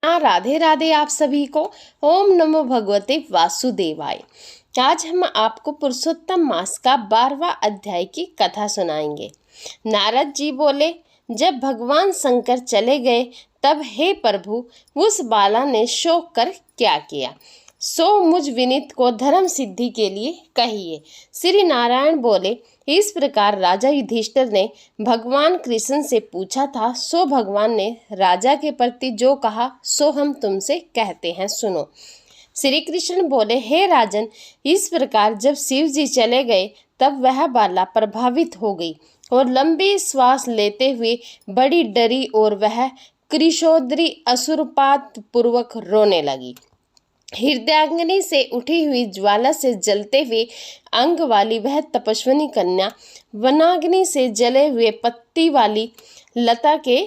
हाँ, राधे राधे आप सभी को। ओम नमो भगवते वासुदेवाय। आज हम आपको पुरुषोत्तम मास का 12वां अध्याय की कथा सुनाएंगे। नारद जी बोले, जब भगवान शंकर चले गए तब हे प्रभु, उस बाला ने शोक कर क्या किया, सो मुझ विनीत को धर्म सिद्धि के लिए कहिए। श्री नारायण बोले, इस प्रकार राजा युधिष्ठिर ने भगवान कृष्ण से पूछा था, सो भगवान ने राजा के प्रति जो कहा सो हम तुमसे कहते हैं, सुनो। श्री कृष्ण बोले, हे राजन, इस प्रकार जब शिव जी चले गए तब वह बाला प्रभावित हो गई और लंबी श्वास लेते हुए बड़ी डरी और वह कृशोदरी असुरपात पूर्वक रोने लगी। हृदयाग्नि से उठी हुई ज्वाला से जलते हुए अंग वाली वह तपस्विनी कन्या वनाग्नि से जले हुए पत्ती वाली लता के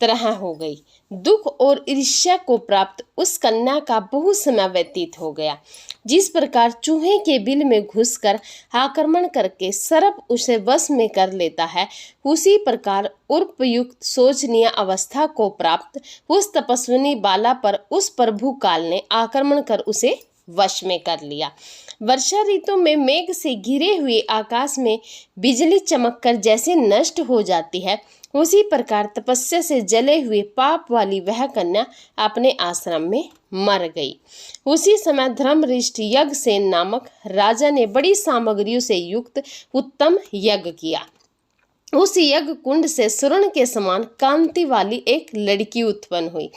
तरह हो गई। दुख और ईर्ष्या को प्राप्त उस कन्या का बहुत समय व्यतीत हो गया। जिस प्रकार चूहे के बिल में घुसकर आक्रमण करके सर्प उसे वश में कर लेता है, उसी प्रकार उपयुक्त शोचनीय अवस्था को प्राप्त उस तपस्विनी बाला पर उस प्रभु काल ने आक्रमण कर उसे वश में कर लिया। वर्षा ऋतु में मेघ से घिरे हुए आकाश में बिजली चमककर जैसे नष्ट हो जाती है, उसी प्रकार तपस्या से जले हुए पाप वाली वह कन्या अपने आश्रम में मर गई। उसी समय धर्मरिष्ठ यज्ञसेन नामक राजा ने बड़ी सामग्रियों से युक्त उत्तम यज्ञ किया। उस यज्ञ कुंड से स्वर्ण के समान कांति वाली एक लड़की उत्पन्न हुई।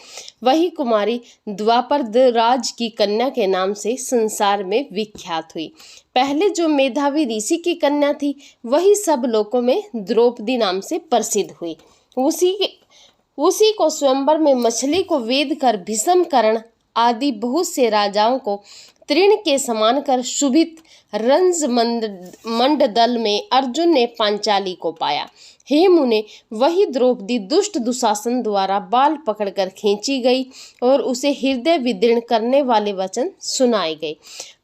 वही कुमारी द्वापर राज की कन्या के नाम से संसार में विख्यात हुई। पहले जो मेधावी ऋषि की कन्या थी, वही सब लोकों में द्रौपदी नाम से प्रसिद्ध हुई। उसी को स्वयंवर में मछली को वेद कर भीषम कर्ण आदि बहुत से राजाओं को तृण के समान कर शुभित रंज मंडदल में अर्जुन ने पांचाली को पाया। हे मुने, वही द्रौपदी दुष्ट दुशासन द्वारा बाल पकड़कर खींची गई और उसे हृदय विदीर्ण करने वाले वचन सुनाए गए।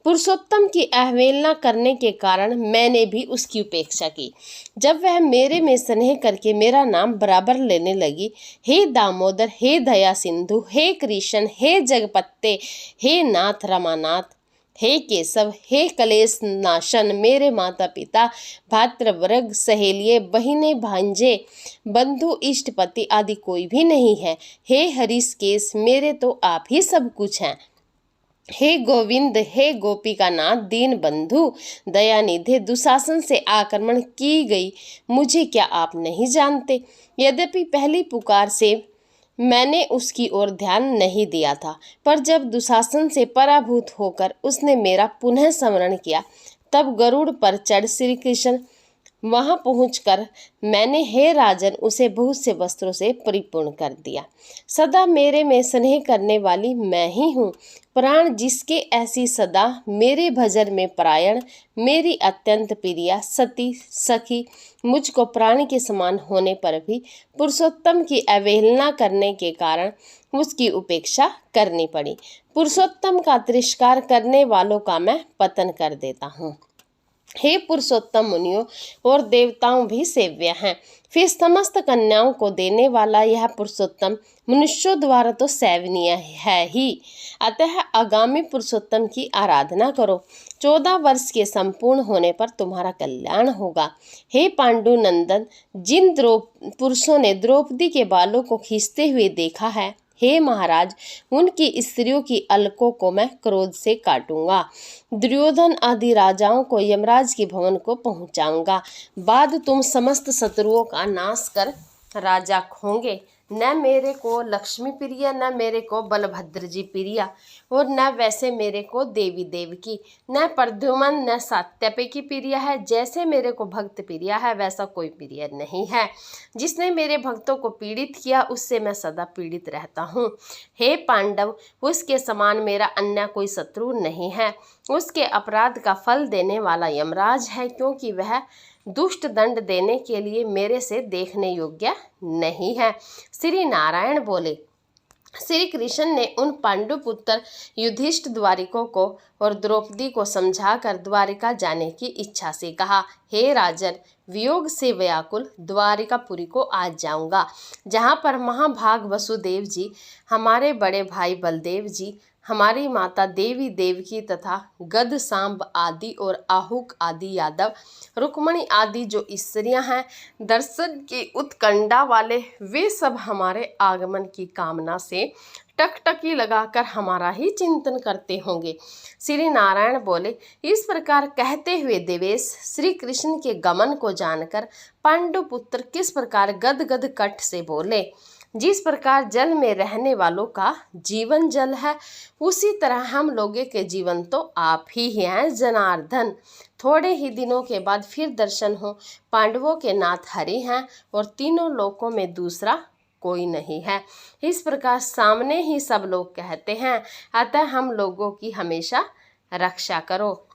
पुरुषोत्तम की अवहेलना करने के कारण मैंने भी उसकी उपेक्षा की। जब वह मेरे में स्नेह करके मेरा नाम बराबर लेने लगी, हे दामोदर, हे दया सिंधु, हे कृष्ण, हे जगपत्ते, हे नाथ रमानाथ, हे केशव, हे कलेश नाशन, मेरे माता पिता, भातृवर्ग, सहेलिए, बहिने, भांजे, बंधु, इष्टपति आदि कोई भी नहीं है। हे हरिशकेश, मेरे तो आप ही सब कुछ हैं। हे गोविंद, हे गोपिका नाथ, दीन बंधु, दयानिधे, दुशासन से आक्रमण की गई मुझे क्या आप नहीं जानते? यद्यपि पहली पुकार से मैंने उसकी ओर ध्यान नहीं दिया था, पर जब दुशासन से पराभूत होकर उसने मेरा पुनः स्मरण किया, तब गरुड़ पर चढ़ श्री कृष्ण वहां पहुंचकर मैंने, हे राजन, उसे बहुत से वस्त्रों से परिपूर्ण कर दिया। सदा मेरे में स्नेह करने वाली मैं ही हूँ। प्राण जिसके ऐसी सदा मेरे भजन में परायण, मेरी अत्यंत प्रिया सती सखी, मुझको प्राण के समान होने पर भी पुरुषोत्तम की अवहेलना करने के कारण उसकी उपेक्षा करनी पड़ी। पुरुषोत्तम का तिरस्कार करने वालों का मैं पतन कर देता हूँ। हे पुरुषोत्तम, मुनियों और देवताओं भी सेव्य हैं, फिर समस्त कन्याओं को देने वाला यह पुरुषोत्तम मनुष्यों द्वारा तो सेवनीय है ही। अतः आगामी पुरुषोत्तम की आराधना करो। 14 वर्ष के संपूर्ण होने पर तुम्हारा कल्याण होगा। हे पांडु नंदन, जिन पुरुषों ने द्रौपदी के बालों को खींचते हुए देखा है, हे महाराज, उनकी स्त्रियों की अलकों को मैं क्रोध से काटूंगा। दुर्योधन आदि राजाओं को यमराज के भवन को पहुंचाऊंगा। बाद तुम समस्त शत्रुओं का नाश कर राजा होंगे। न मेरे को लक्ष्मी प्रिया, न मेरे को बलभद्र जी प्रिया, और न वैसे मेरे को देवी देवकी, न प्रद्युमन, न सात्यपे की प्रिया है। जैसे मेरे को भक्त प्रिया है, वैसा कोई प्रिय नहीं है। जिसने मेरे भक्तों को पीड़ित किया, उससे मैं सदा पीड़ित रहता हूँ। हे पांडव, उसके समान मेरा अन्य कोई शत्रु नहीं है। उसके अपराध का फल देने वाला यमराज है, क्योंकि वह दुष्ट दंड देने के लिए मेरे से देखने योग्य नहीं है। श्री नारायण बोले, श्री कृष्ण ने उन पांडुपुत्र युधिष्ठिर द्वारिकों को और द्रौपदी को समझाकर द्वारिका जाने की इच्छा से कहा, हे राजन, वियोग से व्याकुल द्वारिकापुरी को आज जाऊंगा, जहाँ पर महाभाग वसुदेव जी, हमारे बड़े भाई बलदेव जी, हमारी माता देवी देवकी तथा गद सांब आदि और आहुक आदि यादव, रुक्मणी आदि जो स्त्रियां हैं, दर्शन की उत्कंठा वाले, वे सब हमारे आगमन की कामना से टकटकी लगाकर हमारा ही चिंतन करते होंगे। श्री नारायण बोले, इस प्रकार कहते हुए देवेश श्री कृष्ण के गमन को जानकर पांडुपुत्र किस प्रकार गदगद कंठ से बोले, जिस प्रकार जल में रहने वालों का जीवन जल है, उसी तरह हम लोगों के जीवन तो आप ही हैं जनार्दन। थोड़े ही दिनों के बाद फिर दर्शन हो, पांडवों के नाथ हरि हैं और तीनों लोकों में दूसरा कोई नहीं है। इस प्रकार सामने ही सब लोग कहते हैं, अतः हम लोगों की हमेशा रक्षा करो।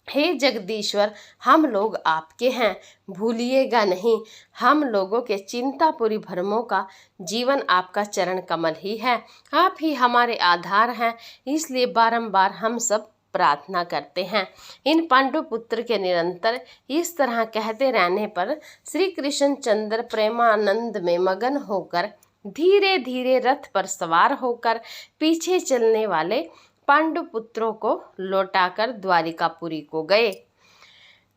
हे जगदीश्वर, हम लोग आपके हैं, भूलिएगा नहीं। हम लोगों के चिंतापुरी भ्रमों का जीवन आपका चरण कमल ही है, आप ही हमारे आधार हैं, इसलिए बारंबार हम सब प्रार्थना करते हैं। इन पांडुपुत्र के निरंतर इस तरह कहते रहने पर श्री कृष्ण चंद्र प्रेमानंद में मगन होकर धीरे धीरे रथ पर सवार होकर पीछे चलने वाले पांडुपुत्रों को लौटाकर द्वारिकापुरी को गए।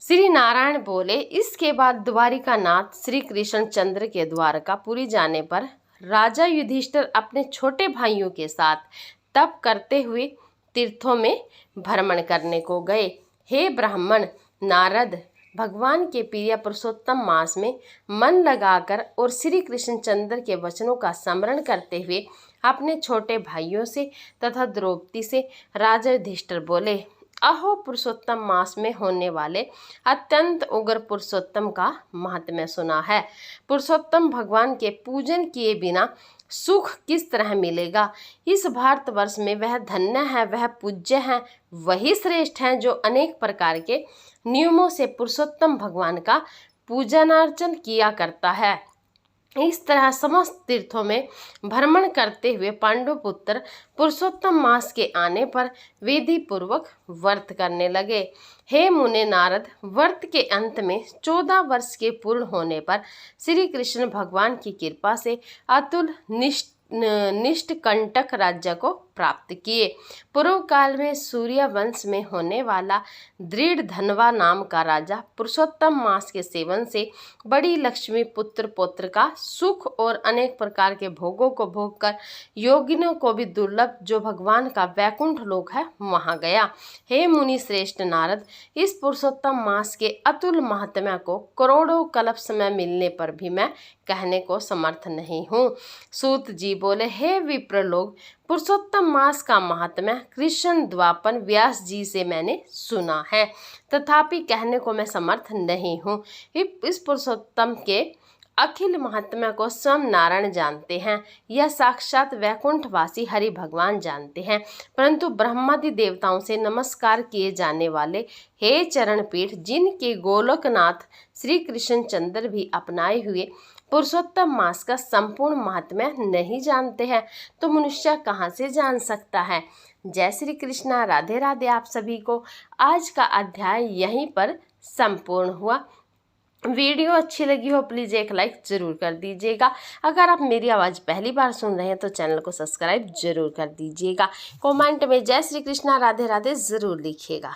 श्री नारायण बोले, इसके बाद द्वारिकानाथ श्री कृष्ण चंद्र के द्वारकापुरी जाने पर राजा युधिष्ठिर अपने छोटे भाइयों के साथ तप करते हुए तीर्थों में भ्रमण करने को गए। हे ब्राह्मण, नारद, भगवान के प्रिय पुरुषोत्तम मास में मन लगाकर और श्री कृष्ण चंद्र के वचनों का स्मरण करते हुए अपने छोटे भाइयों से तथा द्रौपदी से राजा युधिष्ठिर बोले, अहो, पुरुषोत्तम मास में होने वाले अत्यंत उग्र पुरुषोत्तम का महात्म्य सुना है। पुरुषोत्तम भगवान के पूजन किए बिना सुख किस तरह मिलेगा। इस भारतवर्ष में वह धन्य है, वह पूज्य है, वही श्रेष्ठ है जो अनेक प्रकार के नियमों से पुरुषोत्तम भगवान का पूजनार्चन किया करता है। इस तरह समस्त तीर्थों में भ्रमण करते हुए पांडुपुत्र पुरुषोत्तम मास के आने पर विधि पूर्वक व्रत करने लगे। हे मुने नारद, व्रत के अंत में 14 वर्ष के पूर्ण होने पर श्री कृष्ण भगवान की कृपा से अतुल निष्कंटक राज्य को प्राप्त किए। पूर्व काल में सूर्य वंश में होने वाला दृढ़ धनवा नाम का राजा पुरुषोत्तम मास के सेवन से बड़ी लक्ष्मी पुत्र पौत्र का सुख और अनेक प्रकार के भोगों को भोग कर योगिनों को भी दुर्लभ जो भगवान का वैकुंठ लोक है वहां गया। हे मुनि श्रेष्ठ नारद, इस पुरुषोत्तम मास के अतुल महात्म्य को करोड़ों कल्प समय मिलने पर भी मैं कहने को समर्थ नहीं हूँ। सूत जी बोले, हे विप्र लोग, पुरुषोत्तम मास का महात्म्य कृष्ण द्वापर व्यास जी से मैंने सुना है, तथापि कहने को मैं समर्थ नहीं हूँ। इस पुरुषोत्तम के अखिल महात्म्य को स्वयं नारायण जानते हैं, यह साक्षात वैकुंठवासी हरि भगवान जानते हैं, परंतु ब्रह्मादि देवताओं से नमस्कार किए जाने वाले हे चरण पीठ, जिनके गोलोकनाथ श्री कृष्ण चंद्र भी अपनाए हुए पुरुषोत्तम मास का संपूर्ण महात्म्य नहीं जानते हैं, तो मनुष्य कहाँ से जान सकता है। जय श्री कृष्णा, राधे राधे। आप सभी को आज का अध्याय यहीं पर संपूर्ण हुआ। वीडियो अच्छी लगी हो प्लीज़ एक लाइक ज़रूर कर दीजिएगा। अगर आप मेरी आवाज़ पहली बार सुन रहे हैं तो चैनल को सब्सक्राइब जरूर कर दीजिएगा। कमेंट में जय श्री कृष्णा, राधे राधे ज़रूर लिखिएगा।